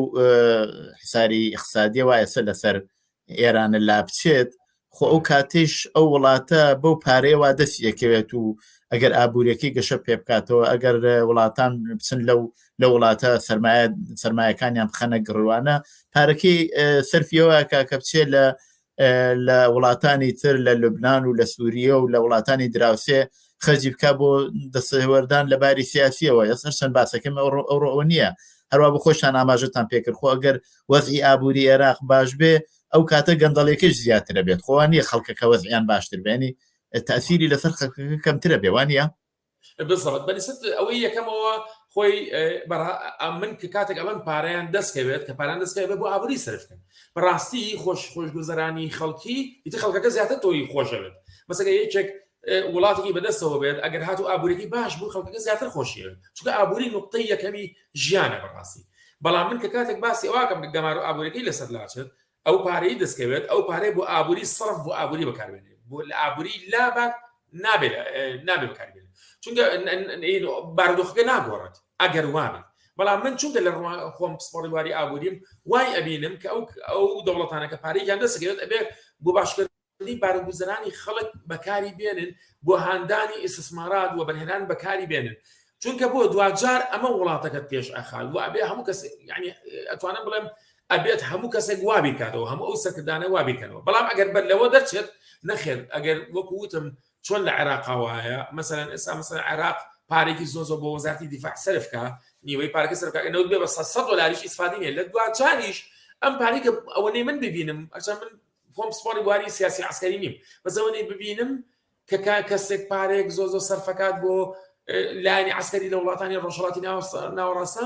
حساری اقتصادی وایە سەر لەسەر ئێرانە لا بچێت خۆ ئەو کاتیش ئەو وڵاتە بەو پارەیەوا دەستی یەکەوێت و ئەگەر ئابوووریەکەی گەشە پێ بکاتەوە ئەگەر وڵاتان بچن لە وڵاتە سەرمایەکانیان بخەنە گڕوانە پارەکەی سەرفیەوە کە بچێت لە وڵاتانی تر لە لوبناان و لە سووریە و لە وڵاتانی دراوسێ خەرجی بکە بۆ دەستەوەردان لە باری سیاسیەوە ئێستا چەند باسەکەم ئەوڕۆ نییە هەروە بە خۆشان ئاماژەتان پێکرد خۆ ئەگەر وەزعی ئابووری عێراق باش بێ ئەو کاتە گەندەڵێکش زیاترە بێت خۆوان نیە خەڵکەکە وەزعیان باشتر بێنی تەسیری لەسەر خەڵکەکە کەمترە بێوانە بزڵت بەنسبت ئەوەی یەکەمەوە خۆی من کە کاتێک ئەڵەن پارەیان دەستکەوێت کە پاران دەستکەوێت بۆ ئابووری سەرفکەن بەڕاستی خۆشگوزەرانی خەڵکی ئیتر خەڵکەکە زیاتر تۆی خۆشەوێت مەسەگە یەکێک وڵاتێکی بەدەستەوە بێت ئەگەر هاتو ئابووریەکی باش بوو خەڵکەکە زیاتر خۆشیێت چونکە ئابووری نقطەی یەکەمی ژیانە بەڕاستی بەڵام من کە کاتێک باسی ئەوکەم گەمار و ئابووریەکەی لەسەر لاچێت ئەو پارەی دەستکەوێت ئەو پارەی بۆ ئابووری سەرف بۆ ئابووری بەکاربێنێت بۆ لە ئابووری لابات نابێ بەکاربێنێت چونکە بارودۆخەکە ناگۆڕێت ئەگەر وابێت بەڵام من چونکە لە خۆم پسپۆڕیواری ئابووریم وای ئەبینم کە ئەو دەوڵەتانەکە پارەیان دەستکەوێت ئەبێ بۆ باشکردنی بارگوزەرانی خەڵک بەکاری بێنن بۆ هاندانی ئیسtisمارات و بەرهێنان بەکاری بێنن چونکە بۆ دوجار ئەمە وڵاتەکەت پێش ئەخال و ئەبێ هەموو کەس یعنی ئەتوانم بڵێم ئەبێت هەموو کەسێک وابی کاتەوە هەموو ئەو سەرکردانە وابیکەنەوە بەڵام ئەگەر بەر لەوە دەرچێت نەخێر ئەگەر وەکو وتم چۆن لە عێراق وایە مەسەلەن ئێستا مەسەلەن عێراق پارێکی زۆر بۆ وەزارەتی دیفاع سەرفکە نیوەی پارەکە سەرفکەنەوە بێ بە $100 ئیسفادی نیە لە دوجاریش ئەم پارێکە ئەوەنەی من ببینم ئەچەند من خۆم سپۆڕی واری سیاسی عسکەری نیم بەس ئەوەنەی ببینم کە کەسێک پارێک زۆر سەرفەکات بۆ لایەنی عسکەری لە وڵاتانی ڕۆژهەڵاتی ناوەڕاستە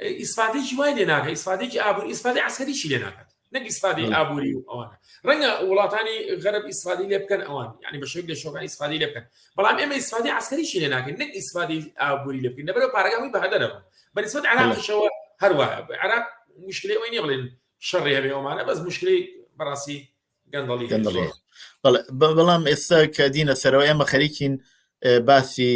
ئیسفادێکی وای لێ ناکات ئیسفادێکی ئابووری ئیسفادی عسکەریشی لێ ناکات نەک ئیسفادی ئابووری و ئەوانە ڕەنگە وڵاتانی غەرب ئیسفادی لێ بکەن ئەوان یعنی بە شێوەیەک لە شۆکان ئیسفادی لێ بکەن بەڵام ئێمە ئیسفادی عسکەریشی لێ ناکەین نەک ئیسفادی ئابووری لێ بکەین لەبەرەوە پارەکەی بەهدەرەوە بەنسبەت عێراقیشەوە هەروایە عێراق مشکلەی ئەوەی نییە بڵێن شەڕی هەبێ ئەومانە بەس مشکلەی بەڕاستی گەندەڵی بەڵام ئێستا کە دینە سەرەوە ئێمە خەریکین باسی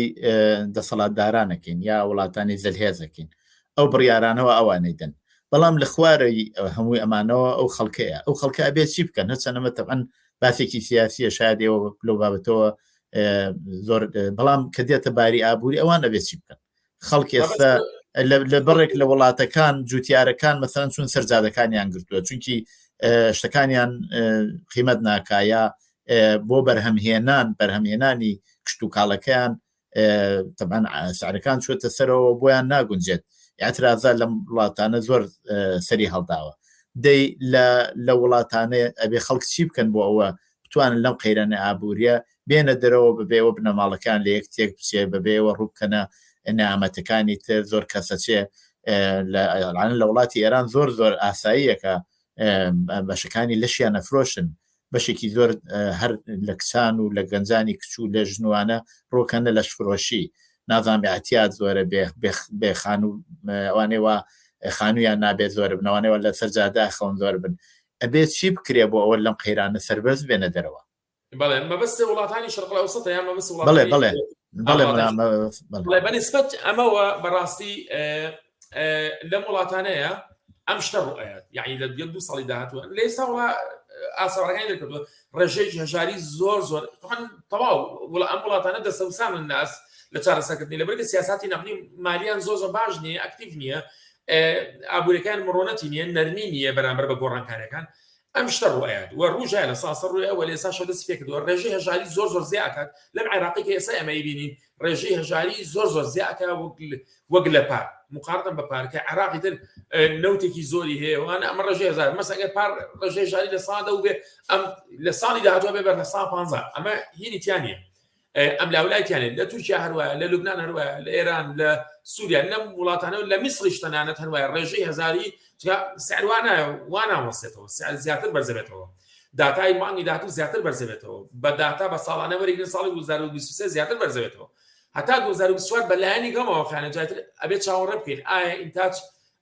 دەسەڵاتدارانەکەین یا وڵاتانی زەلهێزەکەین ئەو بڕیارانەوە ئەوانەی دەن بەڵام لە خوارەی هەمووی ئەمانەوە ئەو خەڵکەیە ئەو خەڵکە ئەبێت چی بکەن هەچەنەمە تەبەن باسێکی سیاسیە شادەوە لەو بابەتەوە زۆر بەڵام کە دێتە باری ئابووری ئەوان ئەبێت چی بکەن خەڵکی ئێستا لە بەڕێک لە وڵاتەکان جوتیارەکان مەسەلەن چون سەرجادەکانیان گرتووە چونکی شتەکانیان قیمەت ناکایە بۆ بەرهەمهێنانی کشت و کاڵەکەیان تەبەن سعرەکان چوەتە سەرەوە بۆیان ناگونجێت ئاعترازە لەم وڵاتانە زۆر سەری هەڵداوە دەی لە وڵاتانەیە ئەبێ خەڵک چی بکەن بۆ ئەوە بتوانن لەم قەیرانە ئابووریە بێنە دەرەوە ببێەوە بنەماڵەکان لە یەکتێک بچێ ببێەوە ڕووبکەنە نامەتەکانی تر زۆر کەسەچێ لە وڵاتی ئێران زۆر ئاساییەکە بەشەکانی لەشیان نەفرۆشن بەشێکی زۆر هەر لە کچان و لە گەنجانی کچوو لە ژنوانە ڕۆکەنە لەش فرۆشی نازانام احتیاط زۆرە بێ خان و ئەوانەوە خانوویان نابێت زۆر بنەوانەوە لە سەرجادا خەون زۆر بن ئەبێت چی بکرێ بۆ ئەوە لەم قەیرانە سەربەرز بێنە دەرەوە بەڵێ مەبەستە وڵاتانی شەرق ئەوسەط یان مەبەست بەڵێ بەنسبەت ئەمەوە بەڕاستی لەم وڵاتانەیە ئەم شتە ڕوئەیەت یعنی لە 2 ساڵی داهاتوە لە ئێستا ئاساڕەکانی دەکردووە ڕێژەیەکی هەژاری زۆر تەواو ئەم وڵاتانە دەسەوسان الناس لە چارەسەرکردنی لەبەر سیاساتی نەقدی مالیان زۆر باش نییە ئەکتیڤ نییە ئابوورەکان مرۆنەتی نییە نەرمی نییە بەرامبەر بە گۆڕانکاریەکان ئەم شتە ڕوایەت وە ڕوژای لە ساسە ڕووی ئەوە لێسا شە دەست پێکردووە ڕێژەی هەژاری زۆر زیاکات لەم عێراقی کە ئێستا ئەمە بینین ڕێژەی هەژاری زۆر زیاکە وەک لە پار مقارنە بە پارکە عێراقی تر نەوتێکی زۆری هەیە وانە ئەمە ڕێژەی هەژار مەسەڵەن ئەگەر پار ڕێژەی هەژاری لە ساڵدا و بێ ئەم لە ساڵی داهاتوە بێ بەر لە ساڵ 15 ئەمە هینی تیانە ئەم لاولایتیانێت لە تورکیا هەروایە لە لوبنان هەروایە لە ئێران لە سووریا لەم وڵاتانە و لە میسریش تەنانەت هەروایە ڕێژەی هەزاری سعر واناوەستێتەوە سعر زیاتر بەرزەبێتەوە داتای مانگی داهاتوو زیاتر بەرزەبێتەوە بە داتا بە ساڵانە وەرەگرن ساڵی 2023 زیاتر بەرزەبێتەوە هەتا 2024 بەلایەنی گەمەوە خانەجاتر ئەبێت چاوەڕێ بکەین ئایا ئینتاج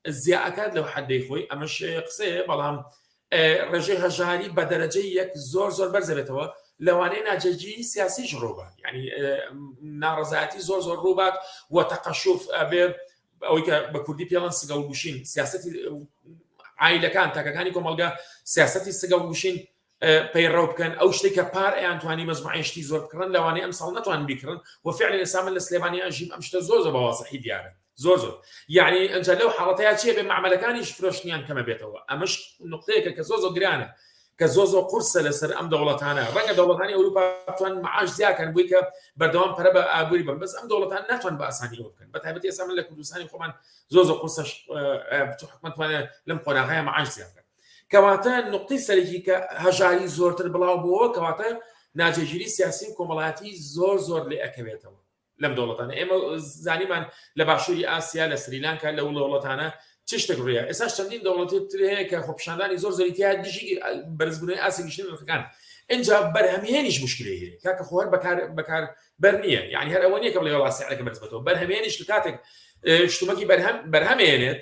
زیاکات لەو حەدەی خۆی ئەمەش قسەیە بەڵام ڕێژەی هەژاری بە دەرەجەی یەک زۆر بەرزەبێتەوە لەوانەیە ناجێگیری سیاسیش ڕووبات یعنی ناڕەزایەتی زۆر ڕووبات و تەقەشوف ئەبێ ئەوەی کە بە کوردی پێڵەن سگەڵگوشین سیاسەتی عایلەکان تاکەکانی کۆمەلگا سیاسەتی سگەڵگوشین پەیڕەو بکەن ئەو شتێک کە پار ئەیانتوانی مەزموعەیشتی زۆر بکڕن لەوانەیە ئەم ساڵ نەتوان بیکڕن و فعلا ئێستا من لە سلێمانیا ژیم ئەم شتە زۆر بەوازەحی دیارە زۆر یعنی ئەنجا لەو حاڵەتەیە چیە بێ معاملەکانیش فرۆشتنیان کەمە بێتەوە ئەمەش نقطەیەکە کە زۆر گرانە کە زۆر قورسە لەسەر ئەم دەوڵەتانە ڕەنگە دەوڵەتانی ئەوروپا بتوان معاش زیاکەن بووی کە بەردەوام پەرە بە ئابووری بن بەس ئەم دەوڵەتان ناتوان بە ئاسانی ئەوە بکەن بەتایبەتی ئێستا من لە کوردستانی خۆمان زۆر قورسەش حکومەت توانێت لەم قۆناغایە معاش زیاتر کەواتە نقطەی سەرەکی کە هەژاری زۆرتر بڵاو بووەوە کەواتە ناجێگیری سیاسی و کۆمەڵایەتی زۆر لێ ئەکەوێتەوە لەم دەوڵەتانە ئێمە زانیمان لە باشووری ئاسیا لە سریلانکا لە وڵاتانە چ شتێک ڕوویە ئێستا چەندین دەوڵەتی تر هەیە کە خۆپیشاندانی زۆر زۆریتیا دژی بەرزبوونەوەی ئاسیگەشتنی نرخەکان اینجا بەرهەمهێنیش مشکلەی هەیە کاکە خۆ هەر بەکار بەر نییە یعنی هەر ئەوە نییە کە بڵێ وڵات سیارەکە بەرزبێتەوە بەرهەمهێنیش کاتێک شتومەکی بەرهەمهێنێت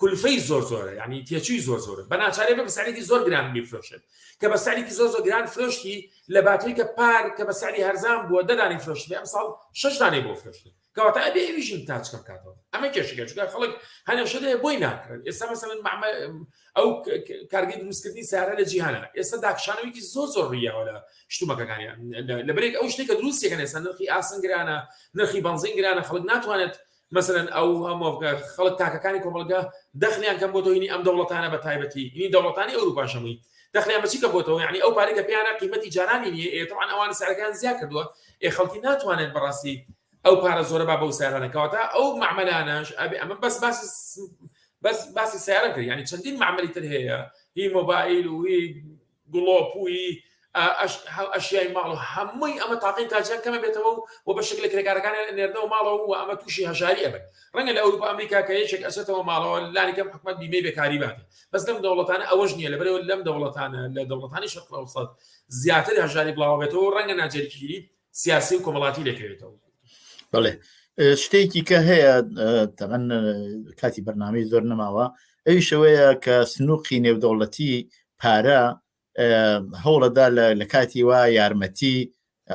کولفەی زۆرە یعنی تێچووی زۆرە بە ناچارێ بە سعرێکی زۆر گران بیفرۆشێت کە بە سعرێکی زۆر گران فرۆشتی لە باتری کە پار کە بە سعری هەرزان بووە دەدانی فرۆشت ئەم ساڵ 6 دانەی بۆ فرۆشت کەواتە ئەبێ ئەویژین تاچ کەم کاتەوە ئەمە کێشەکە چونکە خەڵک هەنێ شەدەیە بۆی ناکرێت ئێستا مەسەڵەن ئەو کارگەی دروستکردنی سیارە لە جیهانە ئێستا داکشانەوەیکی زۆر ڕوویەوە لە شتومەکەکانیان لەبەرێک ئەو شتێکە دروستیەکەن ئێستا نرخی ئاسن گرانە نرخی بەنزین گرانە خەڵک ناتوانێت مثلا ئەو هەموو خەڵک تاکەکانی کۆمەلگا دەخلیان کەم بۆ هینی ئەم دەوڵەتانە بە تایبەتی هینی دەوڵەتانی ئەوروپا شەمووی دەخلیان بەچی کە بۆتەوە یعنی ئەو پارێکە پیانە قیمەتی جارانی نییە طبعا ئەوانە سعرەکان زیاد کردووە خەڵکی ناتوانێت بەڕاستی ئەو پارە زۆرە با بەو سیارانەکەواتە ئەو معاملانەش ئەمە باسی سیارە کرد یعنی چەندین معاملی تر هەیە هی مۆبایل و هی گڵۆپ و هی ئەشیای ماڵ و هەمووی ئەمە تاقین تاجیان کەمە بێتەوە و بە شکل کرێکارەکان نێردنەوە ماڵەوە و ئەمە تووشی هەژاری ئەبن ڕەنگە لە ئەوروپا ئەمریکا کە یەکێک ئەچێتەوە ماڵەوە لانی کەم حکومەت بیمەی بێکاری باتێ بەس لەم دەوڵەتانە ئەوەش نییە لەبەرەوە لەم دەوڵەتانە لە دەوڵەتانی شەرق ئەوسەط زیاتر هەژاری بڵاو بێتەوە ڕەنگە ناجێگیری سیاسی و کۆمەڵاتی لێکەوێتەوە بەڵێ شتێکی کە هەیە تەمەن کاتی بەرنامەی زۆر نەماوە ئەوی شەوەیە کە سنووقی نێودەوڵەتی پارە هەوڵەدا لە کاتی وا یارمەتی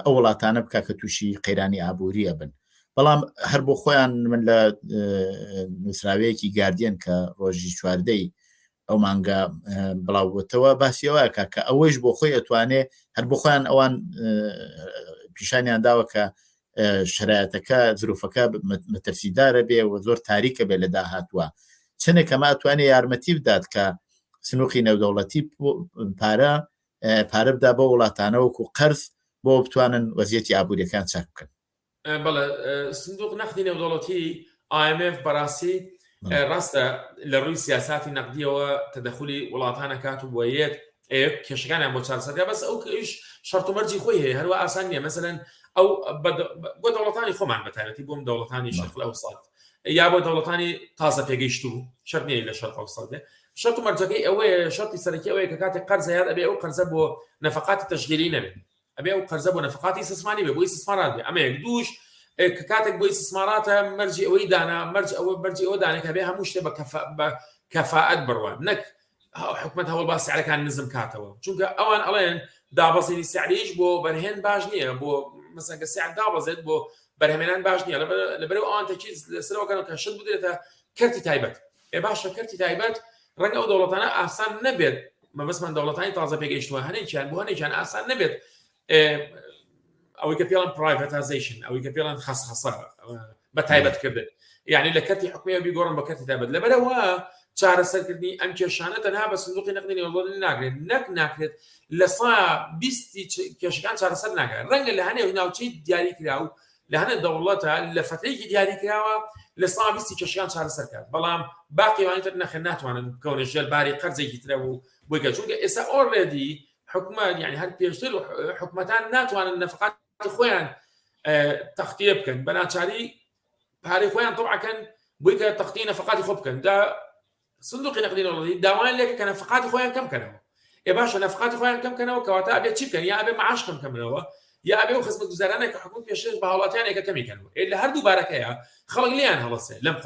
ئەو وڵاتانە بکە کە تووشی قەیرانی ئابووریە بن بەڵام هەر بۆ خۆیان من لە نووسراوەیەکی گاردیان کە ڕۆژی چواردەی ئەو مانگە بڵاوبووتەوە باسیەوە کە ئەوەش بۆ خۆی ئەتوانێ هەر بۆ خۆیان ئەوان پیشانیان داوە کە شرایەتەکە زروفەکە مەترسیدارە بێ و زۆر تاریکە بێ لە داهاتوە چنێک ئەمە ئەتوانێ یارمەتی بدات کە سنووقی نێودەوڵەتی پارە بدا بۆ وڵاتانەوەکو قەرز بۆ بتوانن وەزیەتی ئابووریەکان چاک بکەن بەڵێ سندوق نەختی نێودەوڵەتی IMF بەڕاستی ڕاستە لە ڕووی سیاساتی نەقدیەوە تەدەخولی وڵاتانە کات و بۆیەت کێشەکانیان بۆ چارەسەر بەس ئەو شەرت و مەرجی خۆی هەیە هەروە ئاسان نییە مەسەلەن ئەو بۆ دەوڵەتانی خۆمان بەتایبەتی بۆم دەوڵەتانی شەرق ئەوسەط یا بۆ دەوڵەتانی تازە پێگەیشتوو شەرت نییە لە شەرق ئەوسەط شەرت و مەرجەکەی ئەوەیە شەرتی سەرەکی ئەوەیە کە کاتێک قەرز هەیە ئەبێ ئەو قەرزە بۆ نەفەقاتی تەشغیلی نەبێت ئەبێ ئەو قەرزە بۆ نەفەقاتی استثماری بێ بۆ استثمارات بێ ئەمە یەک دووش کە کاتێک بۆ استثماراتە مەرجی ئەوەی دانا مەرجی ئەوە دانێک هەبێ هەموو شتێ بە کەفاءەت بڕوان نەک حکومەت هەوڵ با سعرەکان نزم کاتەوە چونکە ئەوان ئەڵێن دابەزینی سعریش بۆ بەرهێن باش نییە بۆ مەسەڵەن کە سعر دابەزێت بۆ بەرهەمێنان باش نییە لەبەرەوە ئەوان تەکیز لەسەرەوەکەن کە شت بدرێتە کەرتی تایبەت باشە کەرتی تایبەت ڕەنگە ئەو دەوڵەتانە ئاسان نەبێت مەبەستمان دەوڵەتانی تازە پێگەیشتووە هەنێکیان بۆ هەنێکیان ئاسان نەبێت ئەوەی کە پێڵن پرایڤەتایزیشن ئەوەی کە پێڵن خەسخەسە بە تایبەتکردن یعنی لە کەتی حکومە بیگۆڕن بە کەتی تایبەت لەبەرەوە چارەسەرکردنی ئەم کێشانە تەنها بە سندوقی نەقدی نێودەوڵەتی ناکرێت لە سا 20 کێشەکان چارەسەر ناکرێت ڕەنگە لە هەنێ ناوچەی دیاری کرا و لە هەنێ دەوڵەتە لە فترەیەکی دیاری کراوە لە سا 20 کێشەکان چارەسەر کرد بەڵام باقیوانتر نەخێن ناتوانن بکەونە ژێرباری قەرزێکی ترە و بۆی کە چونکە ئێستا ئۆڕێدی حکومت یعنی هەر پێشتر حکومەتان ناتوانن نەفقاتی خۆیان تەختیە بکەن بە ناچاری پارەی خۆیان تەوعەکەن بۆی کە تەختی نەفقاتی خۆ بکەن دا سندوقی نەقدی نێودەوڵەتی داوایان لێکە کە نەفقاتی خۆیان کەم بکەنەوە باشە نەفقاتی خۆیان کەم بکەنەوە کەواتە ئەبێ چی بکەن یا ئەبێ معاش کەم بکەنەوە یا ئەبێ خزمەتگوزارانێک کە حکومەت پێشتر بە هاوڵاتیان ێکە کەمیکەنەوە لە هەردوو بارەکەیە خەڵک لیان هەڵەسێ لەم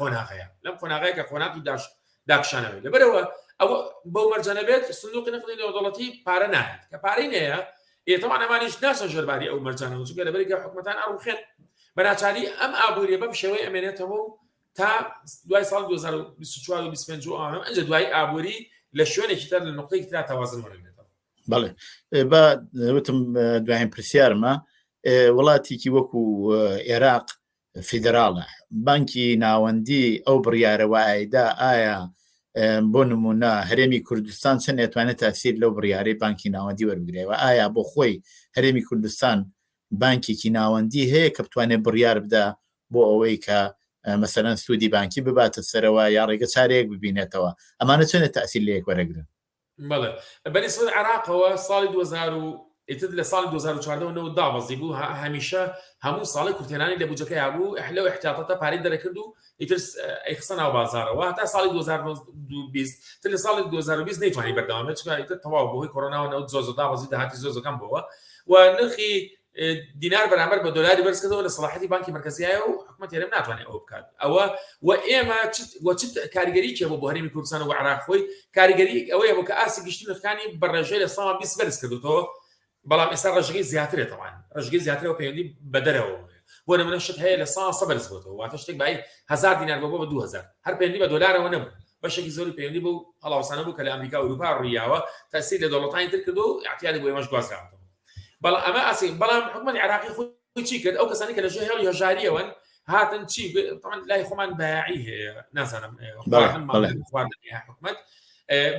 قۆناغەیە کە قۆناغی داکشانەوەی لەبەرەوە ئەوە بەو مەرجانە بێت سندوقی نەقدی نێودەوڵەتی پارە ناهێت کە پارەی نەیە ئێتەوان ئەمانیش ناچن ژێرباری ئەو مەرجانەوە چونکە لەبەری کە حکومەتان ئەڕوخێن بە ناچاری ئەم ئابووریە بەم شێوەی ئەمێنێتەوە و تا دوای ساڵ 2024 و 25 ئەوانە ئەنجە دوای ئابووری لە شوێنێکی تر لە نقطەیەکی تر تەوازن وەرەگرێتەوە. بەڵێ وتم دوایین پرسیارمە وڵاتێکی وەکو عێراق فیدراڵە بانکی ناوەندی ئەو بڕیارەوە ئایدا ئایا بۆ نمونە هەرێمی کوردستان چەند ئەتوانێت تاسیر لەو بڕیارەی بانکی ناوەندی وەربگرێەوە ئایا بۆ خۆی هەرێمی کوردستان بانکێکی ناوەندی هەیە کە بتوانێت بڕیار بدا بۆ ئەوەی کە مەسەلەن سوودی بانکی بباتە سەرەوە یا ڕێگە چارەیەک ببینێتەوە ئەمانە چۆنێت تاسیر لە یەک وەرەگرن بەڵێ بەنسبەت عێراقەوە ساڵی 2000 ئیتر لە ساڵی 2014 دابەزی بوو هەمیشە هەموو ساڵی کورتێنانی لە بودجەکەی هەبوو لەو احتیاطەتە پارەی دەرەکرد و ئیتر ئەیخسە ناو بازارەوە هەتا ساڵی 2020 تر لە ساڵی 2020 نەیتوانی بەردەوام بێت ئیتر تەواو بۆی کۆرۆناوە زۆر دابەزی داهاتی زۆرەکەم بووە و نرخی دینار بەرامبەر بە دۆلاری بەرزکردەوە لە سەلاحەتی بانکی مرکزیایە و حکومەت هێرم ناتوانێت ئەوە بکات ئەوە و ئێمە چ کاریگەری چێ بۆ هەرێمی کوردستان و عێراق خۆی کاریگەری ئەوەیە بۆ کە ئاسی گشتی نرخەکانی بەڕێژەی لە ساڵ 20 بەرز کردوتەوە بەڵام ئێستا ڕێژەکەی زیاترێتەوە ڕێژەکەی زیاترەوە پەیوەندی بەدەرەوە بۆ نمونە شت هەیە لە ساڵ بەرز بووتەوە واتە شتێک بای 1000 دینار بۆ بە 2000 هەر پەیوەندی بە دۆلارەوە نەبوو بەشێکی زۆری پەیوەندی بوو هەڵاوسانە بوو کە لە ئەمریکا و ئەوروپا ڕوویاوە تاسیر لە دەوڵەتانی تر کردو و احتیاجی بۆ ئێمەش گوازراوەتەوە بەڵام ئەمە ئاسی بەڵام حکومەتی عێراقی خۆی چی کرد ئەو کەسانی کە لە ژێر هێڵی هەژاریەوەن هاتن چی طبعا لای خۆمان بەیاعی هەیە نازانم حکومەت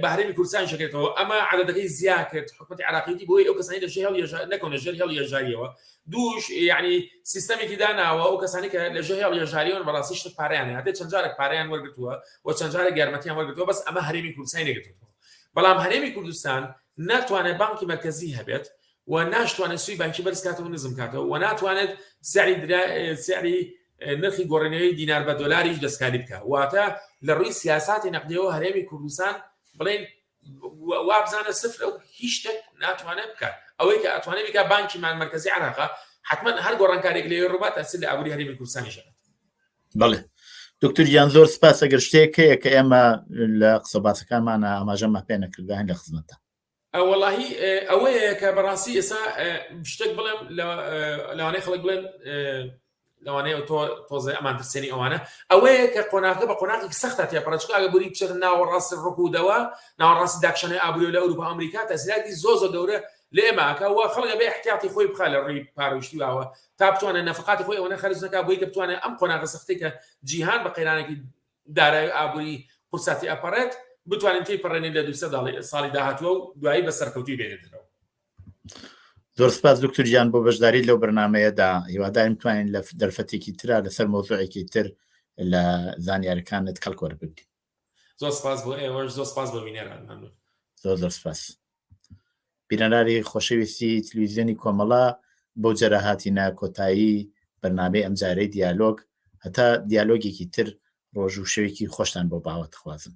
بە هەرێمی کوردستان شکرێتەوە ئەمە عەدەدەکەی زیاد کرد حکومەتی عێراقیەتی بۆی ئەو کەسانی لە ژێر هێڵی نەکەونە ژێر هێڵی هەژاریەوە دووش یعنی سیستەمێکی داناوە ئەو کەسانی کە لە ژێر هێڵی هەژاریەوە بەڕاستی شت پارەیان هەیە چەند جارێک پارەیان وەرگرتووە و چەند جارێک یارمەتیان وەرگرتووە بەس ئەمە هەرێمی کوردستان نەگرتووە بەڵام هەرێمی کوردستان ناتوانێت بانکی مرکزی هەبێت و ناشتوانێت سوی بانکی بەرز کاتەوە نزم کاتەوە و ناتوانێت سعری نرخی گۆڕینەوەی دینار بە دۆلاریش دەستکاری بکات واتە لە ڕووی سیاساتی نەقدیەوە هەرێمی کوردستان بڵێن وابزانە سفر و هیچ شتێک ناتوانێت بکات ئەوەی کە ئەتوانێت بکات بانکی مرکزی عێراق حتما هەر گۆڕانکارێک لێ ڕووبات تاسیر لە ئابووری هەرێمی کوردستانی شەکات. بەڵێ دکتۆر گیان زۆر سپاس ئەگەر شتێک هەیە کە ئێمە لە قسە باسەکانمانە ئاماژەمە پێ نەکردگەهێن لە خزمەتە واللهی ئەوەیە کە بەڕاستی ئێستا شتێک بڵێم لەوانەیە خەڵک بڵێن لەوانەیە تۆزە ئەمان ترسێنی ئەوانە ئەوەیە کە قۆناغەکە بە قۆناغێکی سەختە تێپەڕچکە ئەگە بوری بچێتە ناوەڕاستی ڕکوودەوە ناوەڕاستی داکشانەی ئابووری لە ئەوروپا ئەمریکا تەسیراتی زۆر گەورە لە ئێمەکە و خەڵک بێ احتیاطی خۆی بخا لە ڕێی پاڕۆشتیواوە تا بتوانێت نەفقاتی خۆی ئەوەنە خەرج نەکات بۆی کە بتوانێت ئەم قۆناغە سەختی کە جیهان بە قەیرانێکی دارایی ئابووری قورساتی ئەپەڕێت بتوانین تی پەڕێنین لە 200 ساڵی داهاتووە و دوایی بە سەرکەوتی بێنێتەوە. زۆر سپاس دکتۆر گیان بۆ بەشداری لەو بەرنامەیەدا هیوادارم توانین لە دەرفەتێکی ترا لەسەر مۆزوعێکی تر لە زانیاریەکانت کەڵکۆر بگرین. زۆر سپاس بۆ ئێوەش زۆر سپاس بۆ بینێران مەمنون. زۆر سپاس. بینەرانی خۆشەویستی تلویزیۆنی کۆمەڵا بۆ جەرە هاتینە کۆتایی بەرنامەی ئەمجارەی دیالۆگ هەتا دیالۆگێکی تر ڕۆژ و شەوێکی خۆشتان بۆ باوە دەخوازم.